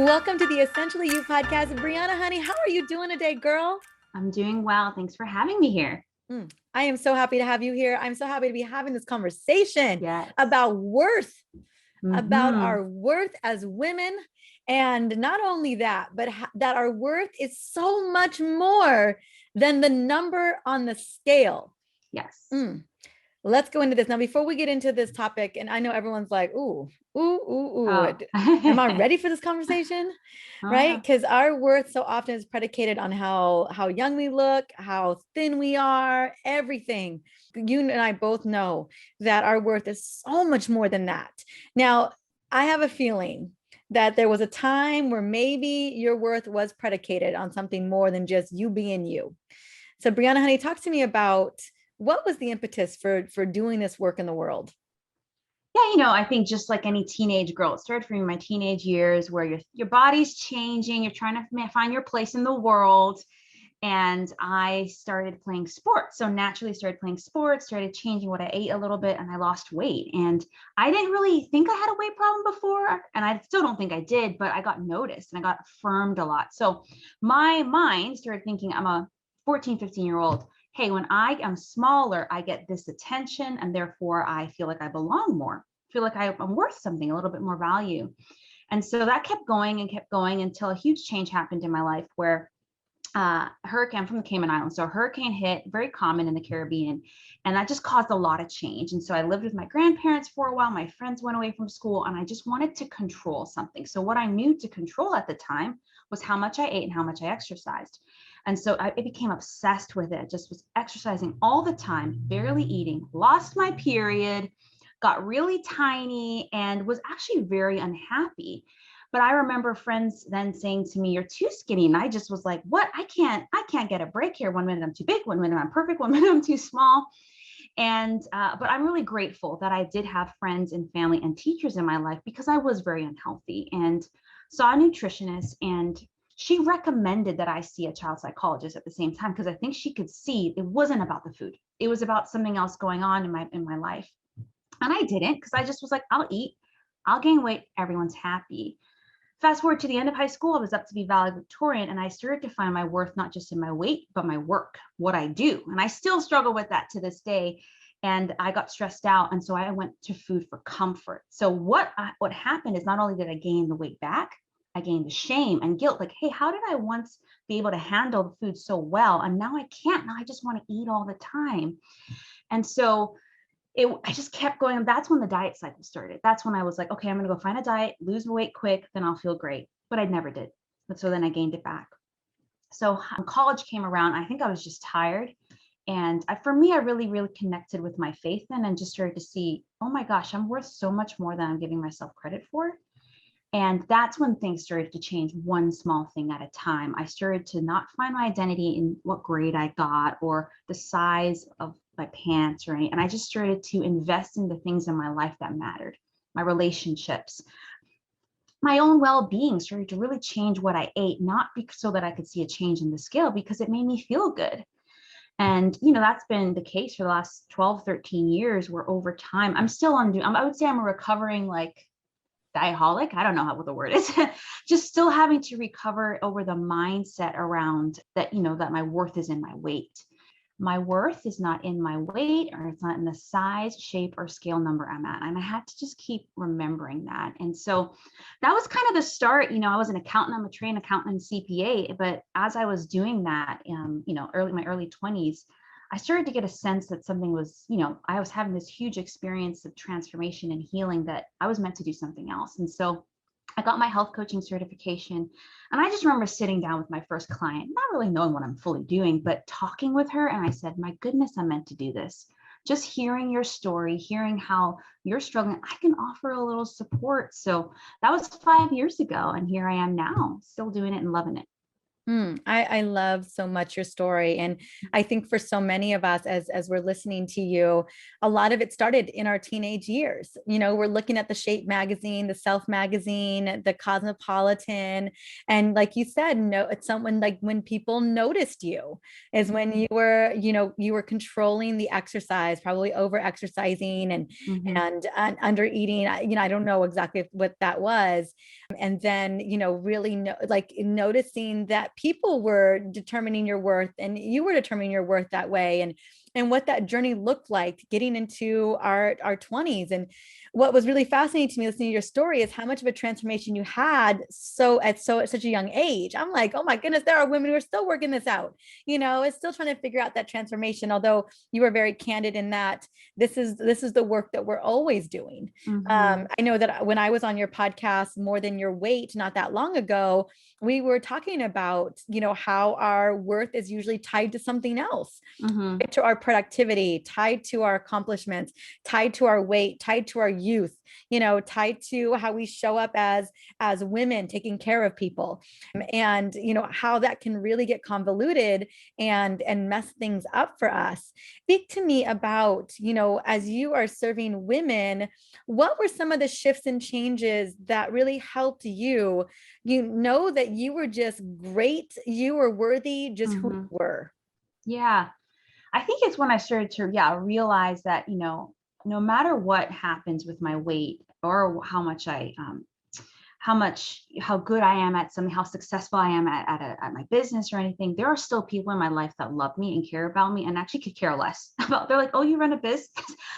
Welcome to the Essentially You podcast. Brianna, honey, how are you doing today, girl? I'm doing well. Thanks for having me here. I am so happy to have you here. I'm so happy to be having this conversation Yes. about worth, about Mm-hmm. our worth as women. And not only that, but that our worth is so much more than the number on the scale. Yes. Let's go into this. Now, before we get into this topic, and I know everyone's like, Oh. am I ready for this conversation? Oh, Right? yeah. Because our worth so often is predicated on how young we look, how thin we are, everything. You and I both know that our worth is so much more than that. Now, I have a feeling that there was a time where maybe your worth was predicated on something more than just you being you. So, Brianna, honey, talk to me about what was the impetus for doing this work in the world? Yeah, I think just like any teenage girl, it started for me in my teenage years where your body's changing, you're trying to find your place in the world. And I started playing sports. So naturally started playing sports, started changing what I ate a little bit, and I lost weight. And I didn't really think I had a weight problem before. And I still don't think I did, but I got noticed and I got affirmed a lot. So my mind started thinking I'm a 14, 15-year-old. Hey, when I am smaller, I get this attention and therefore I feel like I belong more, feel like I'm worth something, a little bit more value. And so that kept going and kept going until a huge change happened in my life where hurricane from the Cayman Islands. So a hurricane hit, very common in the Caribbean, and that just caused a lot of change. And so I lived with my grandparents for a while. My friends went away from school, and I just wanted to control something. So what I knew to control at the time was how much I ate and how much I exercised. And so I became obsessed with it. Just was exercising all the time, barely eating, lost my period, got really tiny, and was actually very unhappy. But I remember friends then saying to me, "You're too skinny." And I just was like, what? I can't get a break here. One minute I'm too big, one minute I'm perfect, one minute I'm too small. And but I'm really grateful that I did have friends and family and teachers in my life because I was very unhealthy and saw a nutritionist, and she recommended that I see a child psychologist at the same time because I think she could see it wasn't about the food. It was about something else going on in my life. And I didn't, because I just was like, I'll eat, I'll gain weight, everyone's happy. Fast forward to the end of high school, I was up to be valedictorian, and I started to find my worth not just in my weight, but my work, what I do. And I still struggle with that to this day. And I got stressed out. And so I went to food for comfort. So what happened is not only did I gain the weight back, I gained the shame and guilt. Like, hey, how did I once be able to handle the food so well? And now I can't. Now I just want to eat all the time. And so I just kept going. And that's when the diet cycle started. That's when I was like, okay, I'm going to go find a diet, lose weight quick, then I'll feel great. But I never did. But so then I gained it back. So when college came around, I think I was just tired. And for me, I really, really connected with my faith then and just started to see, oh my gosh, I'm worth so much more than I'm giving myself credit for. And that's when things started to change one small thing at a time. I started to not find my identity in what grade I got or the size of my pants or any, and I just started to invest in the things in my life that mattered, my relationships, my own well-being started to really change what I ate, not so that I could see a change in the scale, because it made me feel good. And, that's been the case for the last 12, 13 years, where over time, I'm still I would say I'm a recovering diaholic. I don't know what the word is, just still having to recover over the mindset around that, that my worth is in my weight. My worth is not in my weight, or it's not in the size, shape, or scale number I'm at. And I had to just keep remembering that. And so that was kind of the start. I was an accountant. I'm a trained accountant and CPA. But as I was doing that, my early 20s, I started to get a sense that something was, I was having this huge experience of transformation and healing, that I was meant to do something else. And so I got my health coaching certification. And I just remember sitting down with my first client, not really knowing what I'm fully doing, but talking with her. And I said, my goodness, I'm meant to do this. Just hearing your story, hearing how you're struggling, I can offer a little support. So that was 5 years ago. And here I am now, still doing it and loving it. I love so much your story. And I think for so many of us, as we're listening to you, a lot of it started in our teenage years. We're looking at the Shape magazine, the Self magazine, the Cosmopolitan. And like you said, no, it's someone like when people noticed you is when you were controlling the exercise, probably over exercising and under eating. I don't know exactly what that was. And then really like noticing that people were determining your worth and you were determining your worth that way, and what that journey looked like getting into our 20s. And what was really fascinating to me listening to your story is how much of a transformation you had at such a young age. I'm like, oh my goodness, there are women who are still working this out, it's still trying to figure out that transformation, although you were very candid in that this is the work that we're always doing. I know that when I was on your podcast, More Than Your Weight, not that long ago, we were talking about, how our worth is usually tied to something else, tied to our productivity, tied to our accomplishments, tied to our weight, tied to our youth, tied to how we show up as women taking care of people. And how that can really get convoluted and mess things up for us. Speak to me about, as you are serving women, what were some of the shifts and changes that really helped you that you were just great, you were worthy, just who you were? Yeah. I think it's when I started to, realize that, no matter what happens with my weight or how good I am at something, how successful I am at my business or anything, there are still people in my life that love me and care about me and actually could care less about. They're like, oh, you run a business?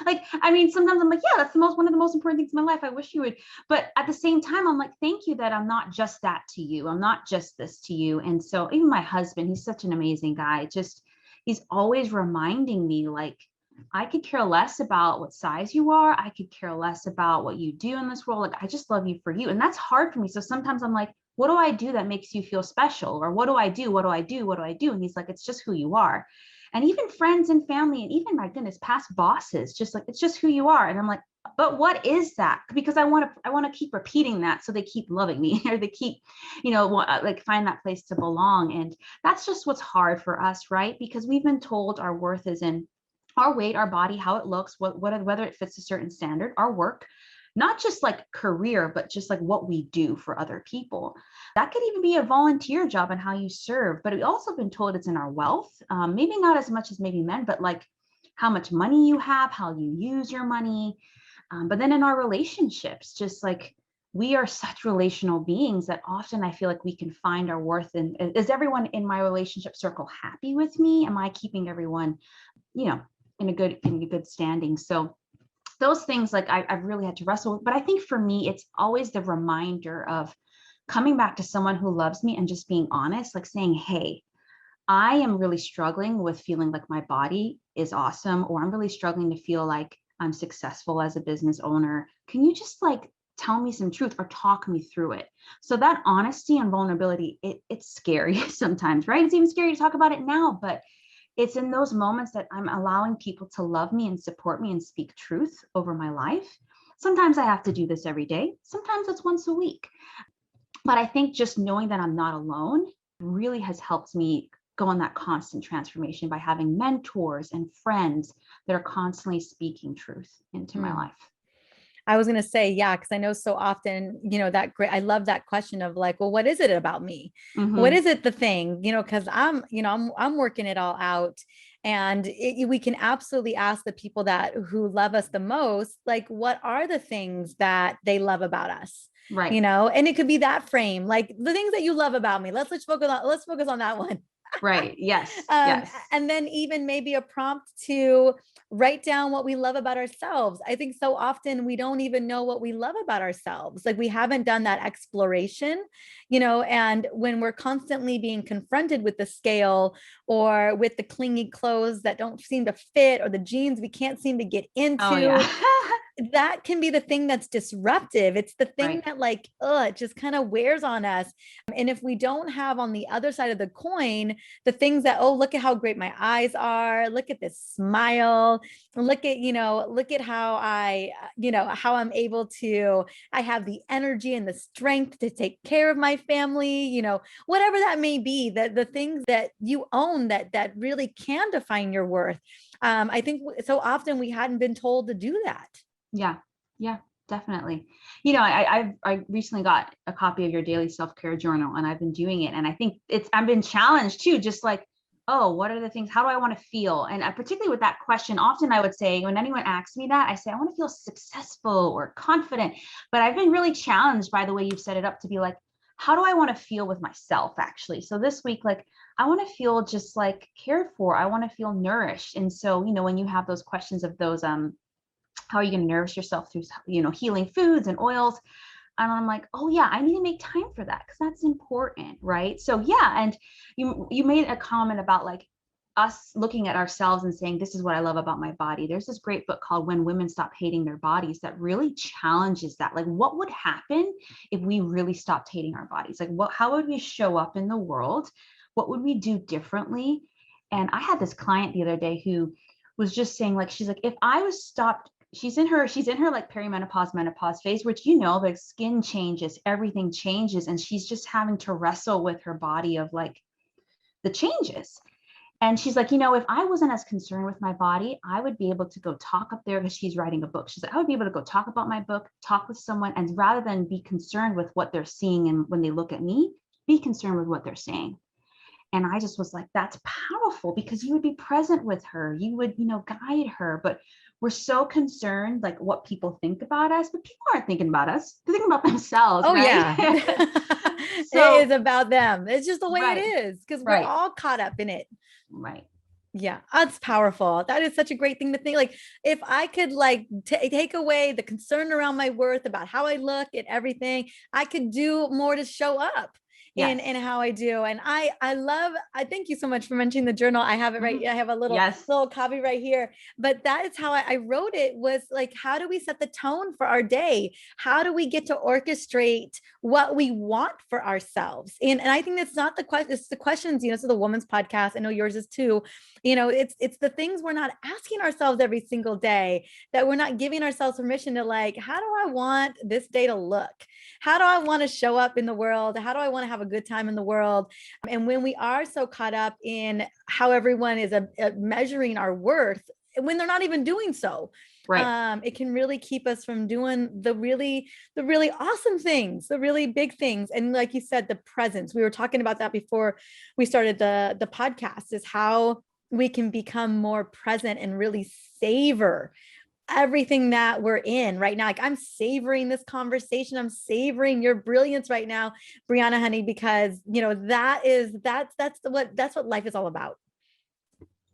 Like, I mean, sometimes I'm like, yeah, that's one of the most important things in my life. I wish you would. But at the same time, I'm like, thank you that I'm not just that to you. I'm not just this to you. And so even my husband, he's such an amazing guy. He's always reminding me, like, I could care less about what size you are. I could care less about what you do in this world. Like, I just love you for you. And that's hard for me. So sometimes I'm like, what do I do that makes you feel special? Or what do I do? What do I do? What do I do? And he's like, it's just who you are. And even friends and family, and even, my goodness, past bosses, just like, it's just who you are. And I'm like, but what is that? Because I want to keep repeating that so they keep loving me, or they keep, like, find that place to belong. And that's just what's hard for us, right? Because we've been told our worth is in our weight, our body, how it looks, whether it fits a certain standard, our work, not just like career, but just like what we do for other people. That could even be a volunteer job and how you serve. But we've also been told it's in our wealth, maybe not as much as maybe men, but like how much money you have, how you use your money. But then in our relationships, just like, we are such relational beings that often I feel like we can find our worth in, is everyone in my relationship circle happy with me? Am I keeping everyone, in a good standing? So those things, like, I've really had to wrestle with. But I think for me, it's always the reminder of coming back to someone who loves me and just being honest, like saying, hey, I am really struggling with feeling like my body is awesome, or I'm really struggling to feel like I'm successful as a business owner. Can you just like tell me some truth or talk me through it? So that honesty and vulnerability, it's scary sometimes, right? It's even scary to talk about it now, but it's in those moments that I'm allowing people to love me and support me and speak truth over my life. Sometimes I have to do this every day. Sometimes it's once a week. But I think just knowing that I'm not alone really has helped me go on that constant transformation by having mentors and friends that are constantly speaking truth into my life. I was going to say, yeah, because I know so often, that great, I love that question of like, well, what is it about me? What is it, the thing, because I'm working it all out. And we can absolutely ask the people who love us the most, like, what are the things that they love about us? Right. And it could be that frame, like the things that you love about me. Let's focus on that one. Right. Yes. Yes. And then even maybe a prompt to write down what we love about ourselves. I think so often we don't even know what we love about ourselves. Like, we haven't done that exploration, and when we're constantly being confronted with the scale or with the clingy clothes that don't seem to fit or the jeans we can't seem to get into. Oh, yeah. that can be the thing that's disruptive. It's the thing Right. that like, it just kind of wears on us. And if we don't have on the other side of the coin, the things that, oh, look at how great my eyes are. Look at this smile. Look at, look at how how I'm able to, I have the energy and the strength to take care of my family, whatever that may be, that the things that you own that really can define your worth. I think so often we hadn't been told to do that. Yeah. Yeah, definitely. I recently got a copy of your daily self-care journal, and I've been doing it. And I think I've been challenged too, just like, oh, what are the things, how do I want to feel? And particularly with that question, often I would say, when anyone asks me that, I say, I want to feel successful or confident. But I've been really challenged by the way you've set it up to be like, how do I want to feel with myself actually? So this week, like, I want to feel just like cared for. I want to feel nourished. And so, when you have those questions of those, how are you going to nourish yourself through, healing foods and oils? And I'm like, oh yeah, I need to make time for that because that's important, right? So yeah, and you made a comment about like us looking at ourselves and saying, this is what I love about my body. There's this great book called When Women Stop Hating Their Bodies that really challenges that. Like, what would happen if we really stopped hating our bodies? Like, how would we show up in the world? What would we do differently? And I had this client the other day who was just saying, like, she's like, if I was stopped, she's in her like perimenopause, menopause phase, which, the skin changes, everything changes. And she's just having to wrestle with her body of like the changes. And she's like, if I wasn't as concerned with my body, I would be able to go talk up there, because she's writing a book. She's like, I would be able to go talk about my book, talk with someone, and rather than be concerned with what they're seeing and when they look at me, be concerned with what they're saying. And I just was like, that's powerful, because you would be present with her. You would, guide her. But we're so concerned, like what people think about us, but people aren't thinking about us. They're thinking about themselves, Oh, right? yeah. So, it is about them. It's just the way right, it is because we're right, all caught up in it. right. Yeah, that's powerful. That is such a great thing to think. Like, if I could like take away the concern around my worth about how I look and everything, I could do more to show up in Yes. how I do. And I thank you so much for mentioning the journal. I have it right. I have a Yes. little copy right here. But that is how I wrote it, was like, how do we set the tone for our day? How do we get to orchestrate what we want for ourselves? And I think that's not the question. It's the questions, this is the woman's podcast. I know yours is too. It's the things we're not asking ourselves every single day, that we're not giving ourselves permission to, like, how do I want this day to look? How do I want to show up in the world? How do I want to have a good time in the world? And when we are so caught up in how everyone is measuring our worth, when they're not even doing so, Right. it can really keep us from doing the really awesome things, the really big things. And like you said, the presence, we were talking about that before we started the podcast, is how we can become more present and really savor everything that we're in right now. Like, I'm savoring this conversation. I'm savoring your brilliance right now, Brianna, honey, because that's what life is all about.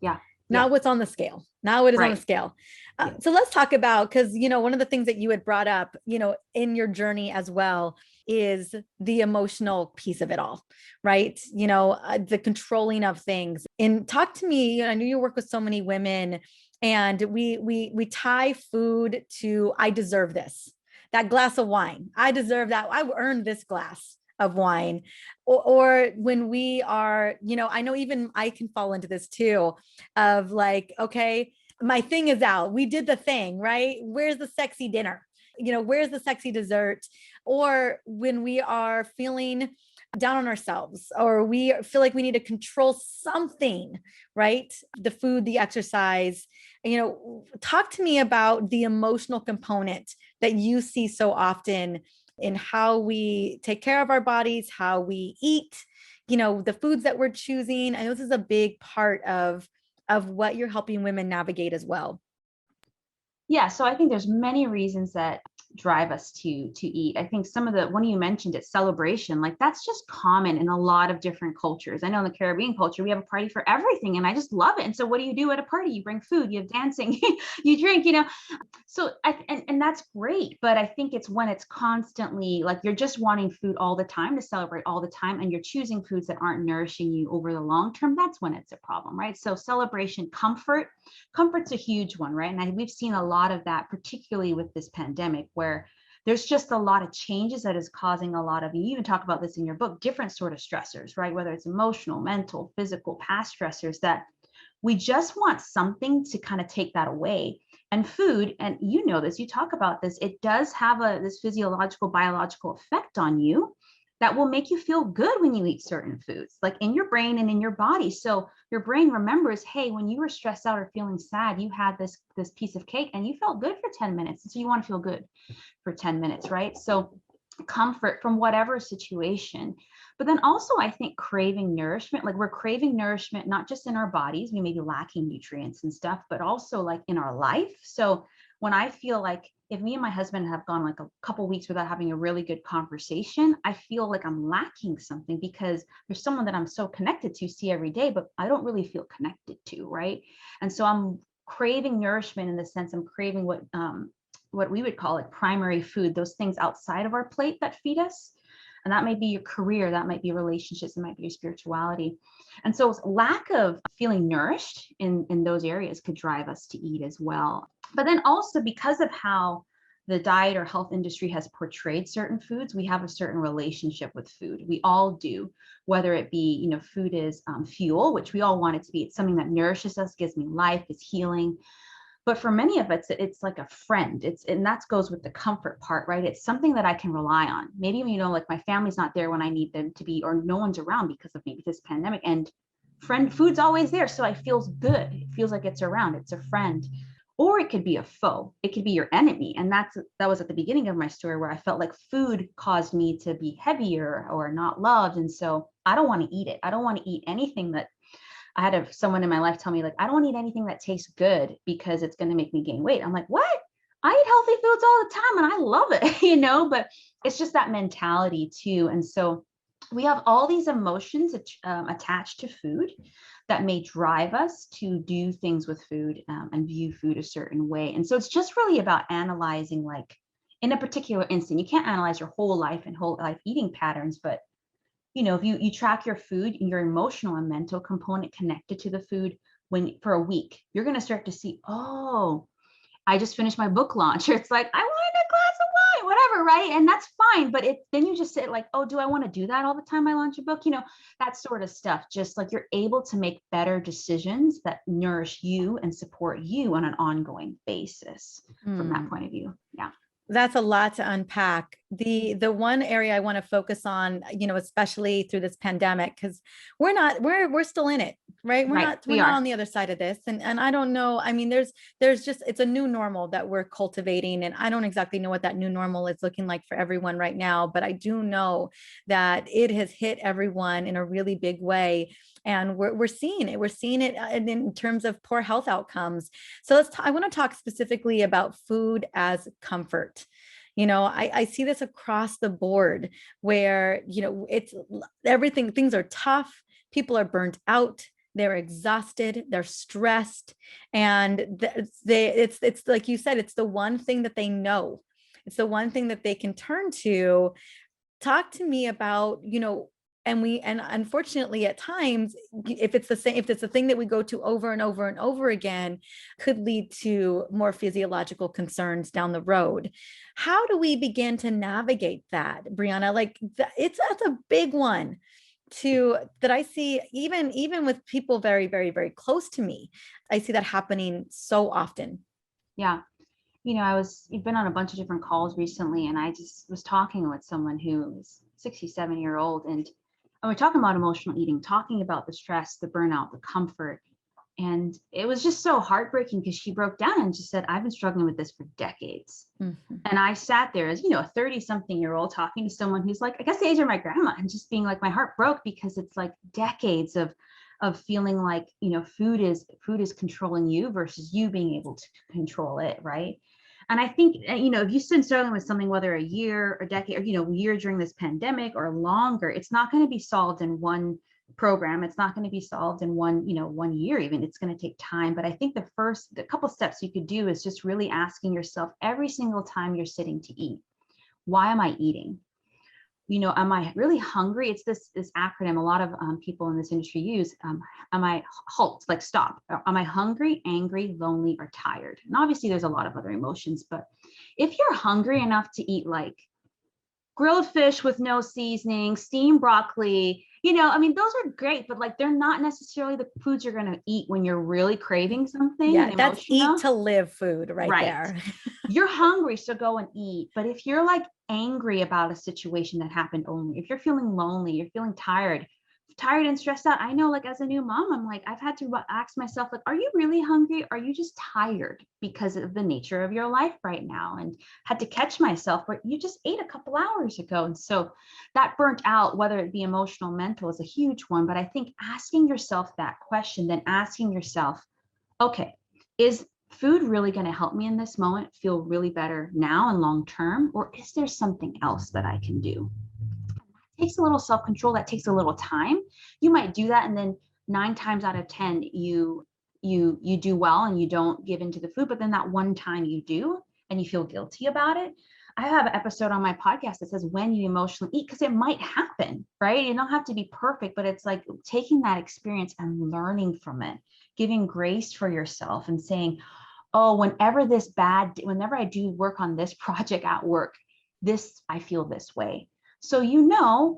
Yeah. Now Yeah. what's on the scale. Now it is on the Right. scale. Yeah. So let's talk about, because, one of the things that you had brought up, in your journey as well, is the emotional piece of it all, right? The controlling of things. And talk to me, I know you work with so many women, and we tie food to, I deserve this, that glass of wine. I deserve that. I earned this glass of wine. Or when we are, I know even I can fall into this too, of like, okay, my thing is out. We did the thing, right? Where's the sexy dinner? Where's the sexy dessert? Or when we are feeling down on ourselves, or we feel like we need to control something, right? The food, the exercise, talk to me about the emotional component that you see so often in how we take care of our bodies, how we eat, the foods that we're choosing. I know this is a big part of what you're helping women navigate as well. Yeah. So I think there's many reasons that drive us to eat. I think some of the, when you mentioned it, celebration, like that's just common in a lot of different cultures. I know in the Caribbean culture, we have a party for everything, and I just love it. And so what do you do at a party? You bring food, you have dancing, you drink, so and that's great. But I think it's when it's constantly like you're just wanting food all the time to celebrate all the time, and you're choosing foods that aren't nourishing you over the long term, that's when it's a problem, right? So celebration, comfort's a huge one, right? And we've seen a lot of that, particularly with this pandemic, where there's just a lot of changes that is causing a lot of, you even talk about this in your book, different sort of stressors, right? Whether it's emotional, mental, physical, past stressors, that we just want something to kind of take that away. And food, and you know this, you talk about this, it does have this physiological, biological effect on you that will make you feel good when you eat certain foods, like in your brain and in your body. So your brain remembers, hey, when you were stressed out or feeling sad, you had this piece of cake and you felt good for 10 minutes. So you want to feel good for 10 minutes, right? So comfort from whatever situation. But then also, I think craving nourishment, like we're craving nourishment, not just in our bodies, we may be lacking nutrients and stuff, but also like in our life. So when I feel like, if me and my husband have gone like a couple weeks without having a really good conversation, I feel like I'm lacking something, because there's someone that I'm so connected to, see every day, but I don't really feel connected to, right? And so I'm craving nourishment in the sense I'm craving what we would call like primary food, those things outside of our plate that feed us. And that might be your career, that might be relationships, it might be your spirituality. And so lack of feeling nourished in those areas could drive us to eat as well. But then also, because of how the diet or health industry has portrayed certain foods, we have a certain relationship with food. We all do, whether it be, food is fuel, which we all want it to be. It's something that nourishes us, gives me life, is healing. But for many of us, it's like a friend. And that goes with the comfort part, right? It's something that I can rely on. Maybe, like my family's not there when I need them to be, or no one's around because of maybe this pandemic, and food's always there. So I feels good. It feels like it's around. It's a friend. Or it could be a foe. It could be your enemy. And that was at the beginning of my story, where I felt like food caused me to be heavier or not loved. And so I don't want to eat it. I don't want to eat anything that, I had someone in my life tell me, like, I don't eat anything that tastes good because it's going to make me gain weight. I'm like, what? I eat healthy foods all the time and I love it, but it's just that mentality too. And so we have all these emotions attached to food that may drive us to do things with food and view food a certain way. And so it's just really about analyzing, like in a particular instant. You can't analyze your whole life and whole life eating patterns, but if you track your food and your emotional and mental component connected to the food for a week, you're going to start to see, oh, I just finished my book launch. Or it's like, I wanted a glass of wine, whatever, right? And that's fine. But then you just say like, oh, do I want to do that all the time I launch a book? That sort of stuff. Just like you're able to make better decisions that nourish you and support you on an ongoing basis from that point of view. Yeah. That's a lot to unpack. The one area I want to focus on, especially through this pandemic, because we're still in it, right? We're not on the other side of this. And I don't know. I mean, there's just, it's a new normal that we're cultivating. And I don't exactly know what that new normal is looking like for everyone right now, but I do know that it has hit everyone in a really big way. And we're seeing it. We're seeing it in terms of poor health outcomes. So I want to talk specifically about food as comfort. I see this across the board where, it's everything, things are tough. People are burnt out. They're exhausted. They're stressed. And it's like you said, it's the one thing that they know. It's the one thing that they can turn to. Talk to me about, and unfortunately at times, if it's the thing that we go to over and over and over again, could lead to more physiological concerns down the road. How do we begin to navigate that, Brianna? Like that's a big one that I see even with people very, very, very close to me. I see that happening so often. Yeah. You've been on a bunch of different calls recently, and I just was talking with someone who is 67-year-old, and we're talking about emotional eating, talking about the stress, the burnout, the comfort. And it was just so heartbreaking because she broke down and just said, I've been struggling with this for decades. Mm-hmm. And I sat there as, a 30-something-year-old talking to someone who's like, I guess the age of my grandma, and just being like, my heart broke because it's like decades of feeling like, food is controlling you versus you being able to control it. Right. And I think, if you've been struggling with something, whether a year, a decade, or, year during this pandemic or longer, it's not going to be solved in one program. It's not going to be solved in one year, even. It's going to take time. But I think the couple steps you could do is just really asking yourself every single time you're sitting to eat, why am I eating? Am I really hungry? It's this acronym a lot of people in this industry use. Am I halt, like stop? Am I hungry, angry, lonely, or tired? And obviously there's a lot of other emotions, but if you're hungry enough to eat like grilled fish with no seasoning, steamed broccoli, those are great, but like they're not necessarily the foods you're going to eat when you're really craving something and That's emotional. eat to live food right there. You're hungry, so go and eat. But if you're like angry about a situation that happened, only if you're feeling lonely, you're feeling tired and stressed out. I know, like as a new mom, I'm like, I've had to ask myself, like, are you really hungry? Are you just tired because of the nature of your life right now? And had to catch myself, but you just ate a couple hours ago. And so that burnt out, whether it be emotional, mental, is a huge one. But I think asking yourself that question, then asking yourself, okay, is food really going to help me in this moment feel really better now and long term? Or is there something else that I can do? It takes a little self-control. That takes a little time. You might do that, and then 9 times out of 10, you do well and you don't give into the food. But then that one time you do, and you feel guilty about it. I have an episode on my podcast that says when you emotionally eat, because it might happen, right? You don't have to be perfect, but it's like taking that experience and learning from it, giving grace for yourself and saying, oh, whenever I do work on this project at work, I feel this way. So,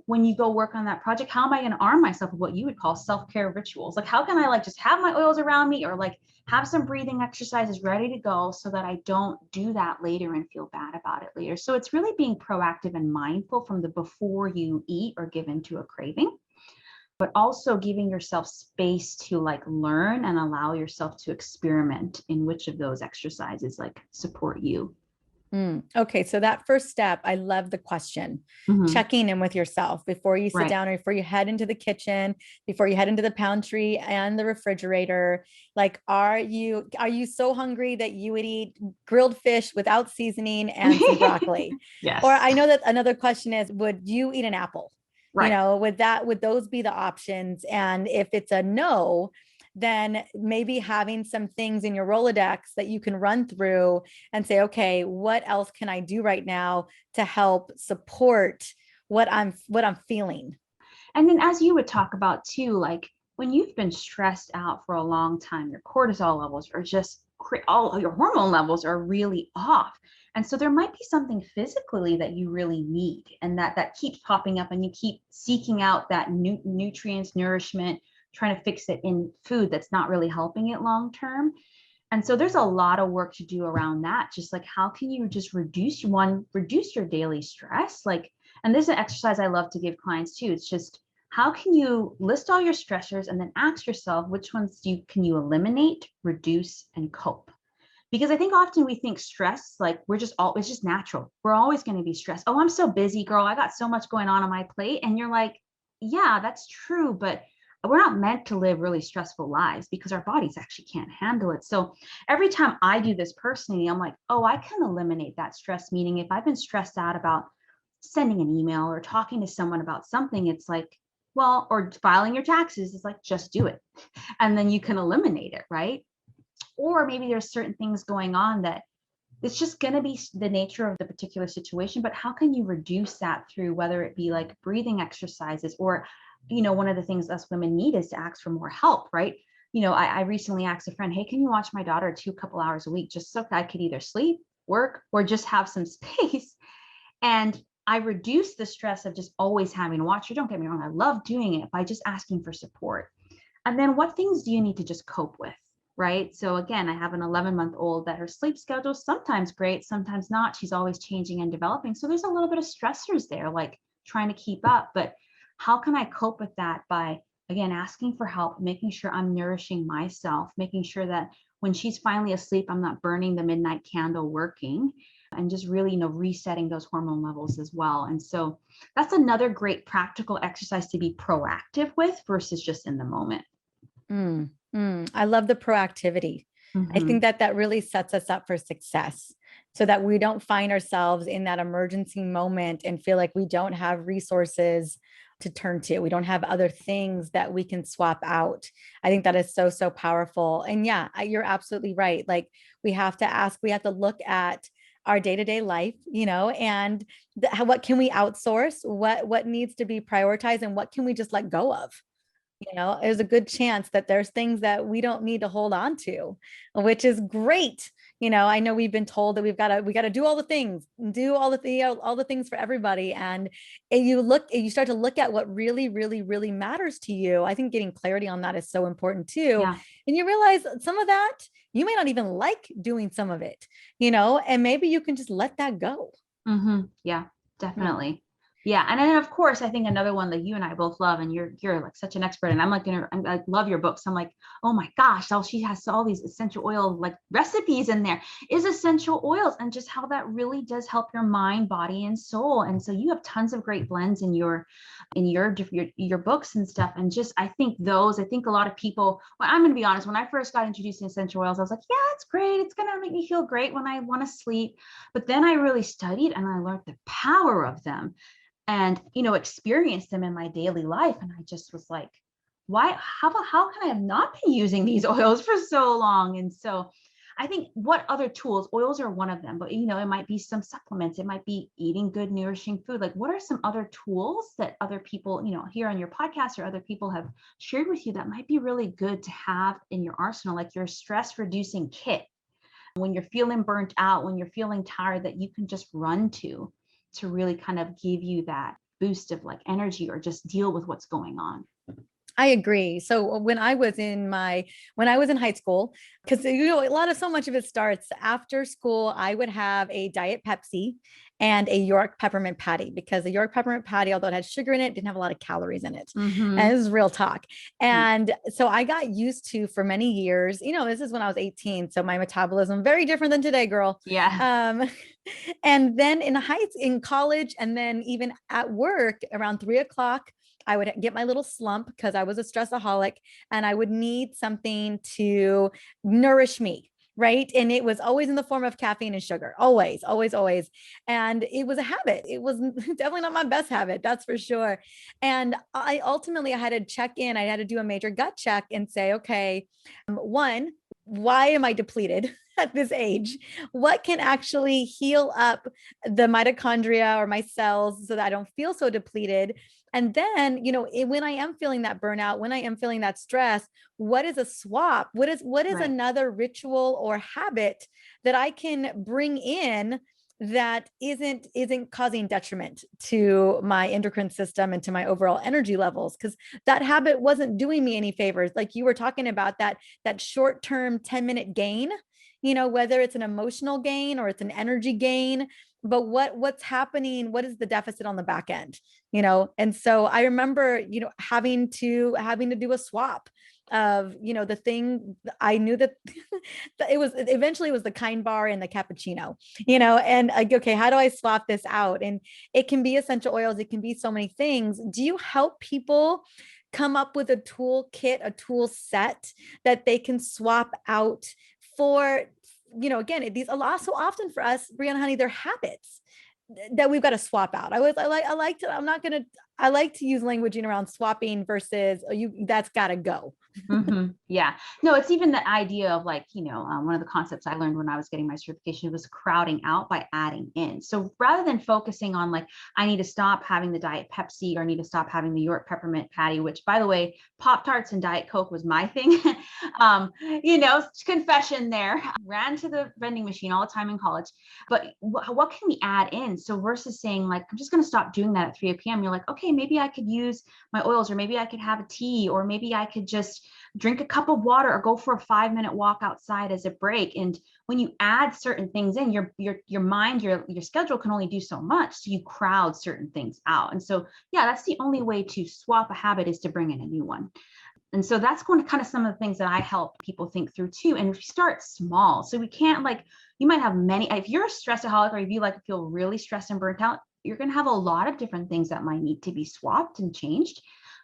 when you go work on that project, how am I going to arm myself with what you would call self-care rituals? Like, how can I like just have my oils around me, or like have some breathing exercises ready to go so that I don't do that later and feel bad about it later? So it's really being proactive and mindful from the before you eat or give into a craving, but also giving yourself space to like learn and allow yourself to experiment in which of those exercises like support you. Okay. So that first step, I love the question, checking in with yourself before you sit down or before you head into the kitchen, before you head into the pantry and the refrigerator. Like, are you so hungry that you would eat grilled fish without seasoning and some broccoli? Yes. Or I know that another question is, would you eat an apple? Right. Would those be the options? And if it's a no, then maybe having some things in your Rolodex that you can run through and say, okay, what else can I do right now to help support what I'm feeling? And then as you would talk about too, like when you've been stressed out for a long time, your cortisol levels are just all your hormone levels are really off. And so there might be something physically that you really need, and that keeps popping up, and you keep seeking out that nutrients, nourishment, trying to fix it in food that's not really helping it long term. And so there's a lot of work to do around that. Just like, how can you just reduce your daily stress? Like, and this is an exercise I love to give clients too. It's just, how can you list all your stressors and then ask yourself, which ones can you eliminate, reduce, and cope? Because I think often we think stress, like it's just natural. We're always going to be stressed. Oh, I'm so busy, girl. I got so much going on my plate. And you're like, yeah, that's true. But we're not meant to live really stressful lives because our bodies actually can't handle it. So every time I do this personally, I'm like, oh, I can eliminate that stress. Meaning if I've been stressed out about sending an email or talking to someone about something, it's like, well, or filing your taxes, it's like, just do it. And then you can eliminate it, right? Or maybe there's certain things going on that it's just going to be the nature of the particular situation, but how can you reduce that through whether it be like breathing exercises, or one of the things us women need is to ask for more help, right? I recently asked a friend, hey, can you watch my daughter couple hours a week just so I could either sleep, work, or just have some space? And I reduced the stress of just always having to watch her. Don't get me wrong, I love doing it by just asking for support. And then what things do you need to just cope with? Right. So again, I have an 11-month-old that her sleep schedule is sometimes great, sometimes not. She's always changing and developing. So there's a little bit of stressors there, like trying to keep up. But how can I cope with that? By, again, asking for help, making sure I'm nourishing myself, making sure that when she's finally asleep, I'm not burning the midnight candle working, and just really, resetting those hormone levels as well. And so that's another great practical exercise to be proactive with versus just in the moment. I love the proactivity. I think that really sets us up for success, so that we don't find ourselves in that emergency moment and feel like we don't have resources to turn to. We don't have other things that we can swap out. I think that is so, so powerful. And yeah, you're absolutely right. Like we have to ask, we have to look at our day-to-day life, and what can we outsource? What needs to be prioritized and what can we just let go of? There's a good chance that there's things that we don't need to hold on to, which is great. I know we've been told that we got to do all the things, do all the things for everybody. And you start to look at what really, really, really matters to you. I think getting clarity on that is so important too. Yeah. And you realize some of that, you may not even like doing some of it, and maybe you can just let that go. Yeah, definitely. Yeah. And then of course, I think another one that you and I both love, and you're like such an expert, and I love your books. I'm like, oh my gosh, she has all these essential oil like recipes in there, is essential oils, and just how that really does help your mind, body, and soul. And so you have tons of great blends in your books and stuff. And just I think a lot of people, well, I'm gonna be honest, when I first got introduced to essential oils, I was like, yeah, it's great. It's gonna make me feel great when I want to sleep. But then I really studied and I learned the power of them and experienced them in my daily life, and I just was like, how can I have not been using these oils for so long? And so I think, what other tools? Oils are one of them, but it might be some supplements, it might be eating good nourishing food. Like, what are some other tools that other people here on your podcast or other people have shared with you that might be really good to have in your arsenal, like your stress reducing kit when you're feeling burnt out, when you're feeling tired, that you can just run to really kind of give you that boost of like energy or just deal with what's going on? I agree. So when I was in high school, because so much of it starts after school, I would have a Diet Pepsi and a York peppermint patty, because the York peppermint patty, although it had sugar in it, didn't have a lot of calories in it. And this is real talk. And so I got used to, for many years, this is when I was 18. So my metabolism, very different than today, girl. Yeah. And then in college, and then even at work around 3 o'clock, I would get my little slump because I was a stressaholic, and I would need something to nourish me. Right. And it was always in the form of caffeine and sugar, always, always, always. And it was a habit. It was definitely not my best habit. That's for sure. And I had to check in. I had to do a major gut check and say, okay, one, why am I depleted at this age? What can actually heal up the mitochondria or my cells so that I don't feel so depleted? And then, when I am feeling that burnout, when I am feeling that stress, what is a swap? What is Right. another ritual or habit that I can bring in that isn't causing detriment to my endocrine system and to my overall energy levels? Because that habit wasn't doing me any favors. Like you were talking about, that short-term 10-minute gain, whether it's an emotional gain or it's an energy gain, but what's happening, what is the deficit on the back end? And so I remember having to do a swap of the thing. I knew that it was eventually the Kind bar and the cappuccino, and like, okay, how do I swap this out? And it can be essential oils, it can be so many things. Do you help people come up with a toolkit, a tool set that they can swap out for, again, these a lot so often for us, Brianna, honey, they're habits that we've got to swap out. I like to use languaging around swapping versus that's got to go. Yeah. No, it's even the idea of like, one of the concepts I learned when I was getting my certification was crowding out by adding in. So rather than focusing on like, I need to stop having the Diet Pepsi or I need to stop having the York peppermint patty, which by the way, Pop-Tarts and Diet Coke was my thing. Confession there. Ran to the vending machine all the time in college. But what can we add in? So versus saying like, I'm just going to stop doing that at 3 p.m. You're like, okay, maybe I could use my oils, or maybe I could have a tea, or maybe I could just drink a cup of water or go for a 5-minute walk outside as a break. And when you add certain things in, your mind, your schedule can only do so much. So you crowd certain things out. And so, yeah, that's the only way to swap a habit, is to bring in a new one. And so that's going to kind of some of the things that I help people think through too. And we start small. So we can't you might have many, if you're a stressaholic or if you feel really stressed and burnt out, you're going to have a lot of different things that might need to be swapped and changed.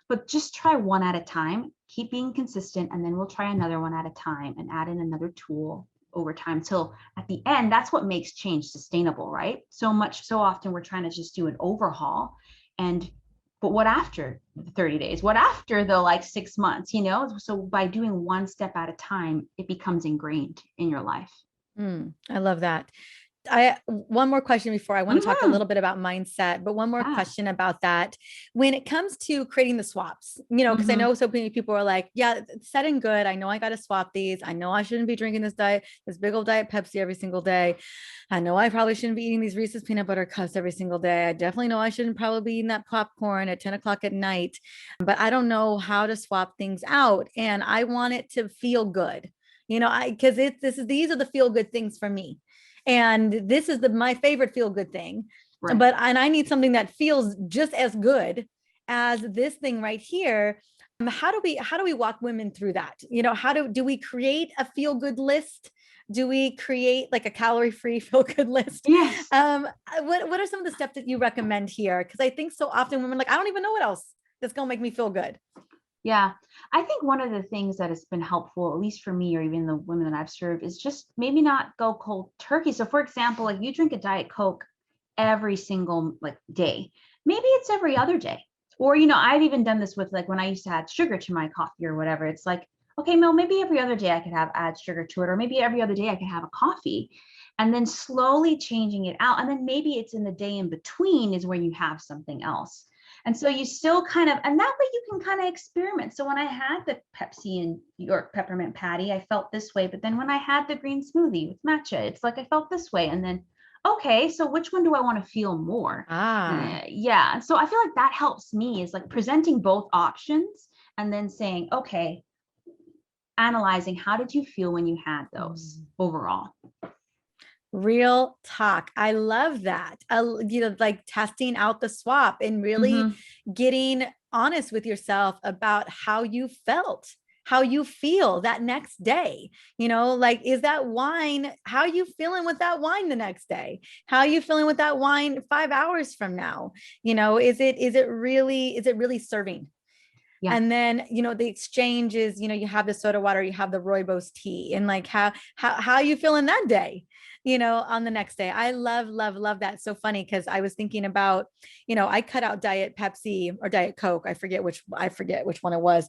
But just try one at a time, keep being consistent, and then we'll try another one at a time and add in another tool over time till at the end, that's what makes change sustainable, right? So often we're trying to just do an overhaul. But what after the 30 days? What after the like 6 months, So by doing one step at a time, it becomes ingrained in your life. I love that. One more question before I want to talk a little bit about mindset, but one more question about that. When it comes to creating the swaps, because I know so many people are like, yeah, it's said and good. I know I got to swap these. I know I shouldn't be drinking this big old diet Pepsi every single day. I know I probably shouldn't be eating these Reese's peanut butter cups every single day. I definitely know I shouldn't probably be eating that popcorn at 10 o'clock at night, but I don't know how to swap things out. And I want it to feel good, because these are the feel good things for me. And this is my favorite feel good thing. Right. And I need something that feels just as good as this thing right here. How do we walk women through that? How do we create a feel good list? Do we create like a calorie-free feel good list? Yes. What are some of the steps that you recommend here? Because I think so often women are like, I don't even know what else that's going to make me feel good. Yeah, I think one of the things that has been helpful, at least for me or even the women that I've served, is just maybe not go cold turkey. So for example, like you drink a Diet Coke every single day, maybe it's every other day. Or, I've even done this with like when I used to add sugar to my coffee or whatever. It's like, okay, Mel, maybe every other day I could add sugar to it, or maybe every other day I could have a coffee, and then slowly changing it out. And then maybe it's in the day in between is where you have something else. And so you still and that way you can kind of experiment. So when I had the Pepsi and York peppermint patty, I felt this way. But then when I had the green smoothie with matcha, it's like I felt this way. And then, okay, so which one do I want to feel more? Yeah. So I feel like that helps me, is like presenting both options and then saying, okay, analyzing how did you feel when you had those overall. Real talk. I love that. Like testing out the swap and really getting honest with yourself about how you felt, how you feel that next day. Like, is that wine, how are you feeling with that wine the next day? How are you feeling with that wine 5 hours from now? Is it really serving? Yeah. And then, the exchange is, you have the soda water, you have the rooibos tea, and like how are you feeling that day? On the next day. I love that. So funny, because I was thinking about, I cut out Diet Pepsi or Diet Coke. I forget which one it was,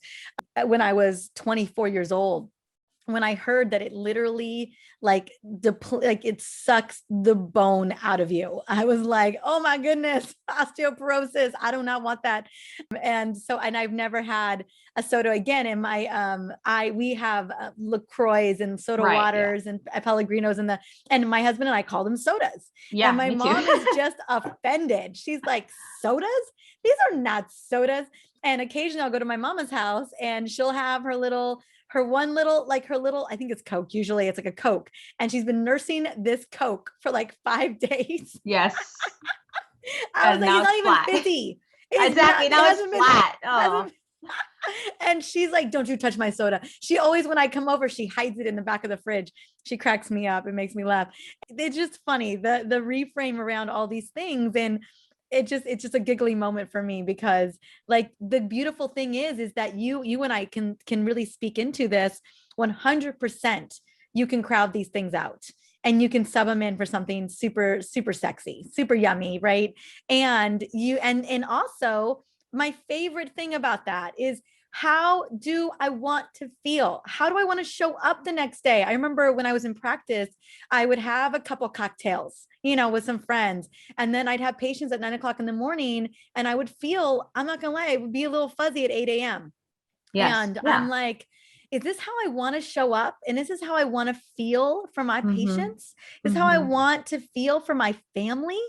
when I was 24 years old. When I heard that it literally it sucks the bone out of you, I was like, oh my goodness, osteoporosis. I do not want that. And I've never had a soda again in my, we have LaCroix and soda waters and Pellegrinos and my husband and I call them sodas. Yeah. And my mom is just offended. She's like, sodas? These are not sodas. And occasionally I'll go to my mama's house and she'll have her little, I think it's Coke. Usually it's like a Coke. And she's been nursing this Coke for like 5 days. Yes. I was like, it's not even fizzy. Exactly. Now it's flat. Oh. And she's like, don't you touch my soda. She always, when I come over, she hides it in the back of the fridge. She cracks me up. It makes me laugh. It's just funny, the reframe around all these things. And it's just a giggly moment for me, because like the beautiful thing is that you and I can really speak into this 100%. You can crowd these things out and you can sub them in for something super, super sexy, super yummy. Right. And also my favorite thing about that is, how do I want to feel? How do I want to show up the next day? I remember when I was in practice, I would have a couple cocktails, with some friends. And then I'd have patients at 9 o'clock in the morning and I would feel, I'm not going to lie, it would be a little fuzzy at 8 a.m. Yes. And yeah. I'm like, is this how I want to show up? And this is how I want to feel for my patients? Is how I want to feel for my family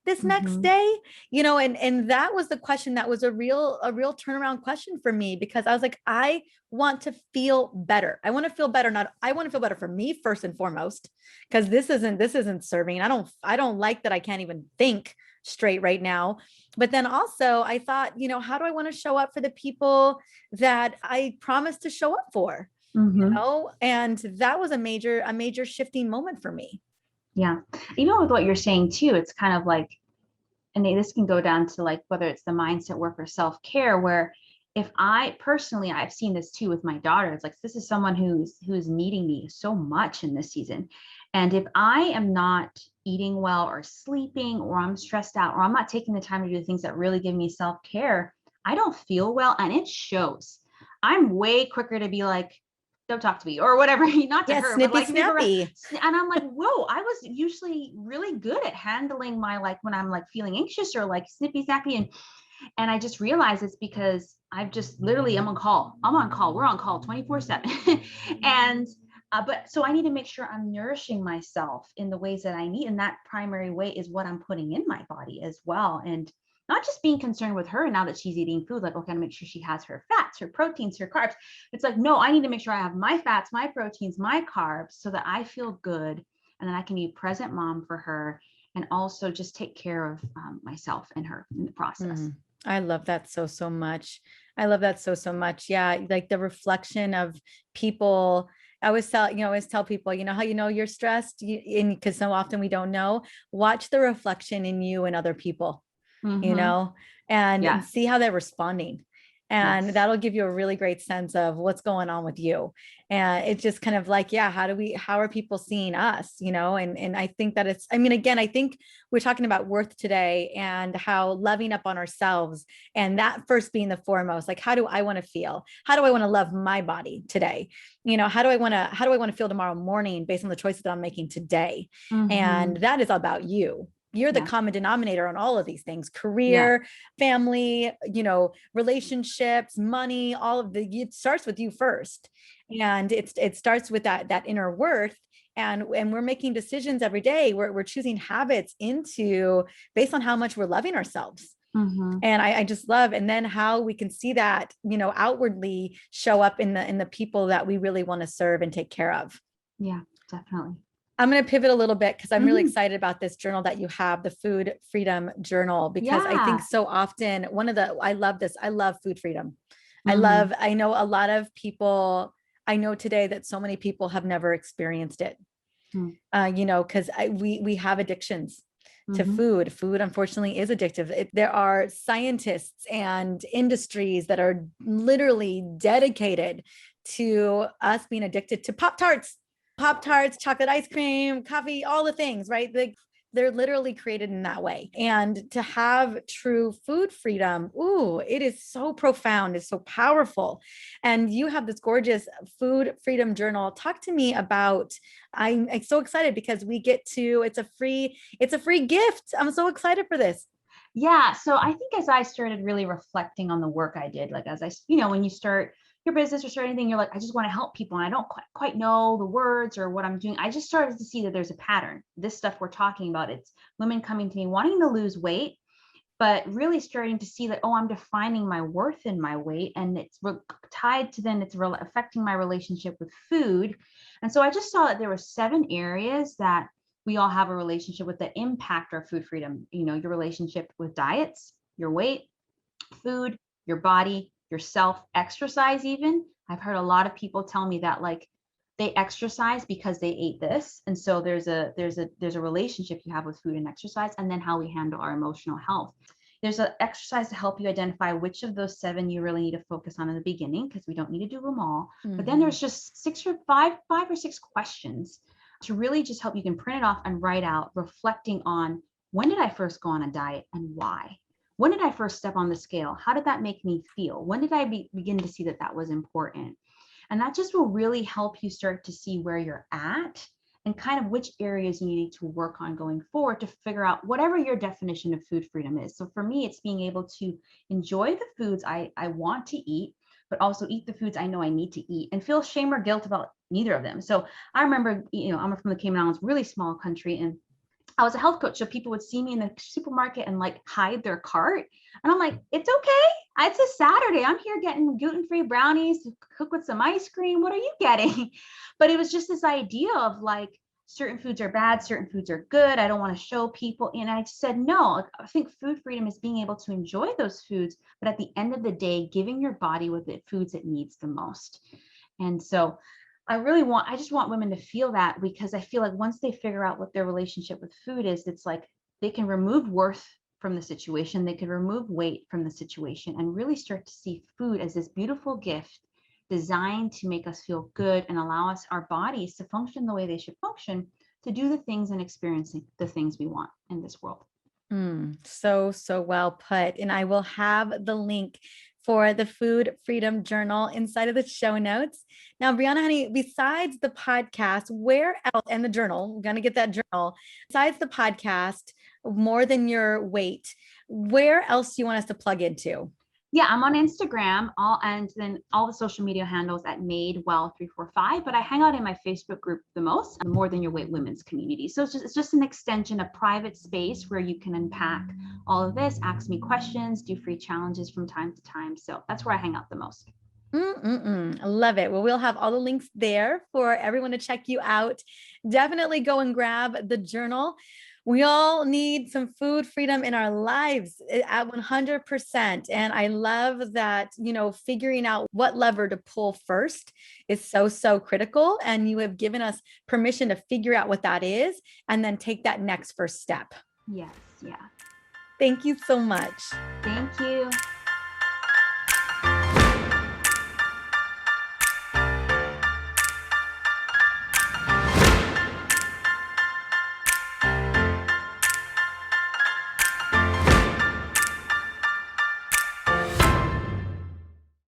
this next day? And that was the question that was a real turnaround question for me, because I was like, I want to feel better. I want to feel better. I want to feel better for me first and foremost, because this isn't serving. I don't like that I can't even think straight right now. But then also I thought, how do I want to show up for the people that I promised to show up for? And that was a major shifting moment for me. Yeah. Even with what you're saying too, it's kind of like, and this can go down to like, whether it's the mindset work or self-care, where if I personally, I've seen this too with my daughter. It's like, this is someone who's needing me so much in this season. And if I am not eating well or sleeping, or I'm stressed out, or I'm not taking the time to do the things that really give me self-care, I don't feel well, and it shows. I'm way quicker to be like, don't talk to me or whatever, not to Yeah, her, but snippy like leave her. snappy. And I'm like, whoa, I was usually really good at handling my, like when I'm like feeling anxious or like snippy snappy. And I just realized it's because I've just literally, I'm on call. We're on call 24/7. And but so I need to make sure I'm nourishing myself in the ways that I need. And that primary way is what I'm putting in my body as well. And not just being concerned with her now that she's eating food, like, okay, to make sure she has her fats, her proteins, her carbs. It's like, no, I need to make sure I have my fats, my proteins, my carbs, so that I feel good. And then I can be a present mom for her, and also just take care of myself and her in the process. Mhm. I love that so, so much. I love that so, so much. Yeah. Like the reflection of people. I always tell people, you know, how, you know, you're stressed, because so often we don't know, watch the reflection in you and other people, you Mm-hmm. know, and Yeah. see how they're responding. And Yes. that'll give you a really great sense of what's going on with you. And it's just kind of like, yeah, how are people seeing us, you know? And I think that I mean, again, I think we're talking about worth today and how loving up on ourselves, and that first being the foremost, like, how do I want to feel? How do I want to love my body today? You know, how do I want to feel tomorrow morning based on the choices that I'm making today? Mm-hmm. And that is about you. You're the Yeah. common denominator on all of these things: Yeah. career, family, you know, relationships, money, all of it starts with you first. And it starts with that inner worth. And we're making decisions every day. We're choosing habits into based on how much we're loving ourselves. Mm-hmm. And I just love, and then how we can see that, you know, outwardly show up in the people that we really want to serve and take care of. Yeah, definitely. I'm going to pivot a little bit because I'm really Mm-hmm. excited about this journal that you have, the Food Freedom Journal, because I think Yeah. so often I love this. I love food freedom. Mm-hmm. I know a lot of people, I know today that so many people have never experienced it, you know, because we have addictions to Mm-hmm. food. Food, unfortunately, is addictive. There are scientists and industries that are literally dedicated to us being addicted to Pop Tarts, chocolate ice cream, coffee, all the things, right? They're literally created in that way. And to have true food freedom, ooh, it is so profound, it's so powerful. And you have this gorgeous Food Freedom Journal. Talk to me about, I'm so excited because it's a free gift. I'm so excited for this. Yeah. So I think as I started really reflecting on the work I did, like as you know, when you start your business or start anything, you're like, I just want to help people. And I don't quite know the words or what I'm doing. I just started to see that there's a pattern. This stuff we're talking about, it's women coming to me wanting to lose weight, but really starting to see that, oh, I'm defining my worth in my weight. And it's tied to then affecting my relationship with food. And so I just saw that there were 7 areas that we all have a relationship with that impact our food freedom. You know, your relationship with diets, your weight, food, your body, yourself, exercise even. I've heard a lot of people tell me that like they exercise because they ate this. And so there's a relationship you have with food and exercise, and then how we handle our emotional health. There's an exercise to help you identify which of those 7 you really need to focus on in the beginning, because we don't need to do them all. But then Mhm. there's just 5 or 6 questions to really just help you can print it off and write out, reflecting on, when did I first go on a diet and why? When did I first step on the scale? How did that make me feel? When did I begin to see that that was important? And that just will really help you start to see where you're at and kind of which areas you need to work on going forward to figure out whatever your definition of food freedom is. So for me, it's being able to enjoy the foods I want to eat, but also eat the foods I know I need to eat and feel shame or guilt about neither of them. So I remember, you know, I'm from the Cayman Islands, really small country, and I was a health coach, so people would see me in the supermarket and like hide their cart. And I'm like, it's okay. It's a Saturday. I'm here getting gluten-free brownies, cook with some ice cream. What are you getting? But it was just this idea of like, certain foods are bad, certain foods are good. I don't want to show people. And I said, no, I think food freedom is being able to enjoy those foods, but at the end of the day, giving your body with the foods it needs the most. And so I just want women to feel that, because I feel like once they figure out what their relationship with food is, it's like they can remove worth from the situation. They could remove weight from the situation and really start to see food as this beautiful gift designed to make us feel good and allow us, our bodies, to function the way they should function, to do the things and experiencing the things we want in this world. So well put. And I will have the link for the Food Freedom Journal inside of the show notes. Now, Brianna, honey, besides the podcast, where else, and the journal, I'm going to get that journal, besides the podcast, more than your weight, where else do you want us to plug into? Yeah, I'm on Instagram, and then all the social media handles at MadeWell345. But I hang out in my Facebook group the most, the More Than Your Weight Women's community. So it's just an extension, a private space where you can unpack all of this, ask me questions, do free challenges from time to time. So that's where I hang out the most. I love it. Well, we'll have all the links there for everyone to check you out. Definitely go and grab the journal. We all need some food freedom in our lives at 100%. And I love that, figuring out what lever to pull first is so critical. And you have given us permission to figure out what that is and then take that next first step. Yes. Yeah. Thank you so much. Thank you.